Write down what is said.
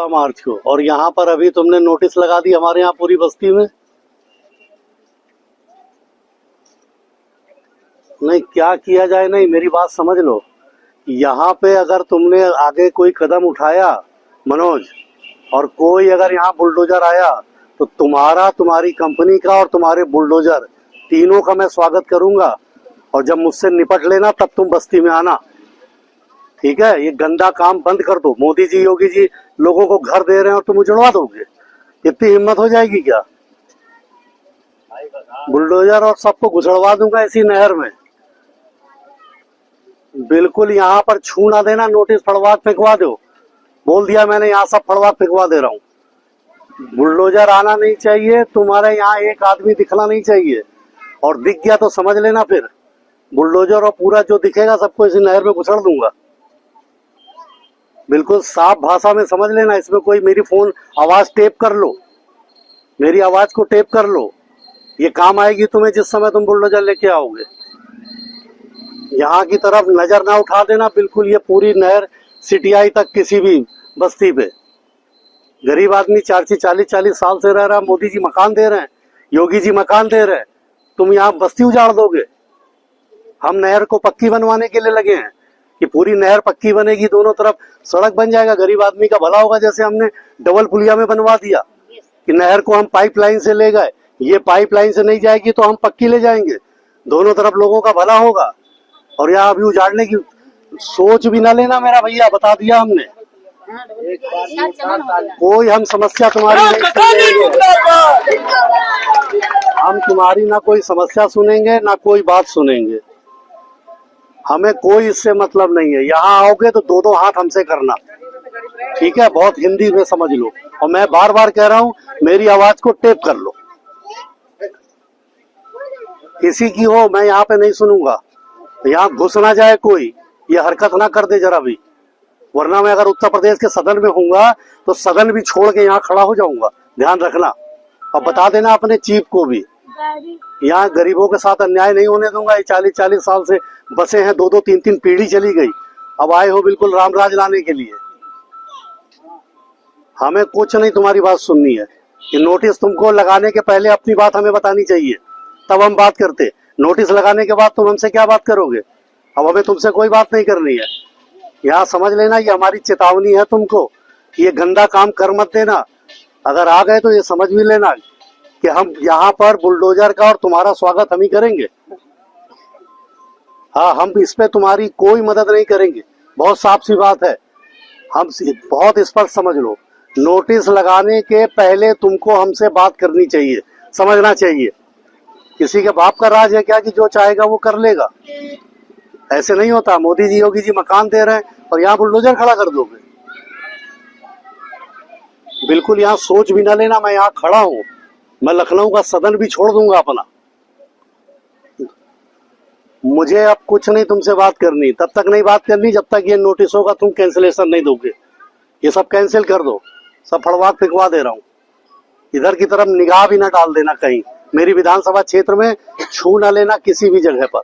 मार्च को, और यहाँ पर अभी तुमने नोटिस लगा दी हमारे यहाँ पूरी बस्ती में। नहीं, क्या किया जाए, नहीं मेरी बात समझ लो। यहाँ पे अगर तुमने आगे कोई कदम उठाया मनोज, और कोई अगर यहाँ बुलडोजर आया, तो तुम्हारा, तुम्हारी कंपनी का और तुम्हारे बुलडोजर तीनों का मैं स्वागत करूंगा। और जब मुझसे निपट लेना तब तुम बस्ती में आना, ठीक है? ये गंदा काम बंद कर दो। मोदी जी, योगी जी लोगों को घर दे रहे हैं और तुम उजड़वा दोगे? इतनी हिम्मत हो जाएगी क्या? बुलडोजर और सबको घुसड़वा दूंगा इसी नहर में। बिल्कुल यहाँ पर छू ना देना, नोटिस फड़वा फेंकवा दो। बोल दिया मैंने, यहाँ सब फड़वा फेंकवा दे रहा हूँ। बुलडोजर आना नहीं चाहिए, तुम्हारे यहाँ एक आदमी दिखना नहीं चाहिए, और दिख गया तो समझ लेना फिर बुलडोजर और पूरा जो दिखेगा सबको इसी नहर में घुसड़ दूंगा। बिल्कुल साफ भाषा में समझ लेना। इसमें कोई मेरी फोन आवाज टेप कर लो, मेरी आवाज को टेप कर लो, ये काम आएगी तुम्हें जिस समय तुम बुलडोजर लेके आओगे। यहाँ की तरफ नजर ना उठा देना बिल्कुल। ये पूरी नहर सिटियाई तक किसी भी बस्ती पे गरीब आदमी 40 साल से रह रहा। मोदी जी मकान दे रहे हैं, योगी जी मकान दे रहे हैं, तुम यहाँ बस्ती उजाड़ दोगे? हम नहर को पक्की बनवाने के लिए लगे हैं कि पूरी नहर पक्की बनेगी, दोनों तरफ सड़क बन जाएगा, गरीब आदमी का भला होगा। जैसे हमने डबल पुलिया में बनवा दिया कि नहर को हम पाइपलाइन से ले गए, ये पाइपलाइन से नहीं जाएगी तो हम पक्की ले जाएंगे, दोनों तरफ लोगों का भला होगा। और यहाँ अभी उजाड़ने की सोच भी ना लेना मेरा भैया, बता दिया हमने। कोई हम समस्या तुम्हारी नहीं सुनेंगे, हम तुम्हारी ना कोई समस्या सुनेंगे ना कोई बात सुनेंगे, हमें कोई इससे मतलब नहीं है। यहाँ आओगे तो दो हाथ हमसे करना, ठीक है? बहुत हिंदी में समझ लो। और मैं बार बार कह रहा हूँ, मेरी आवाज को टेप कर लो, किसी की हो मैं यहाँ पे नहीं सुनूंगा। यहाँ घुस ना जाए कोई, ये हरकत ना कर दे जरा भी, वरना मैं अगर उत्तर प्रदेश के सदन में होऊंगा तो सदन भी छोड़ के यहाँ खड़ा हो जाऊंगा, ध्यान रखना। और बता देना अपने चीफ को भी, यहाँ गरीबों के साथ अन्याय नहीं होने दूंगा। ये 40 साल से बसे हैं, 2 3 पीढ़ी चली गई, अब आए हो बिल्कुल रामराज लाने के लिए। हमें कुछ नहीं तुम्हारी बात सुननी है। ये नोटिस तुमको लगाने के पहले अपनी बात हमें बतानी चाहिए, तब हम बात करते। नोटिस लगाने के बाद तुम हमसे क्या बात करोगे? अब हमें तुमसे कोई बात नहीं करनी है। यहाँ समझ लेना, ये हमारी चेतावनी है तुमको कि ये गंदा काम कर मत देना। अगर आ गए तो ये समझ भी लेना कि हम यहाँ पर बुलडोजर का और तुम्हारा स्वागत हम ही करेंगे। हाँ, हम इस पे तुम्हारी कोई मदद नहीं करेंगे, बहुत साफ सी बात है। हम बहुत स्पष्ट समझ लो, नोटिस लगाने के पहले तुमको हमसे बात करनी चाहिए, समझना चाहिए। किसी के बाप का राज है क्या कि जो चाहेगा वो कर लेगा? ऐसे नहीं होता। मोदी जी, योगी जी मकान दे रहे हैं और यहाँ बुलडोजर खड़ा कर दोगे? बिल्कुल यहाँ सोच भी ना लेना। मैं यहाँ खड़ा हूँ, मैं लखनऊ का सदन भी छोड़ दूंगा अपना। मुझे अब कुछ नहीं तुमसे बात करनी, तब तक नहीं बात करनी जब तक ये नोटिस होगा तुम कैंसिलेशन नहीं दोगे। ये सब कैंसिल कर दो, सब फड़वा फेंकवा दे रहा हूँ। इधर की तरफ निगाह भी ना डाल देना कहीं, मेरी विधानसभा क्षेत्र में छू ना लेना किसी भी जगह पर।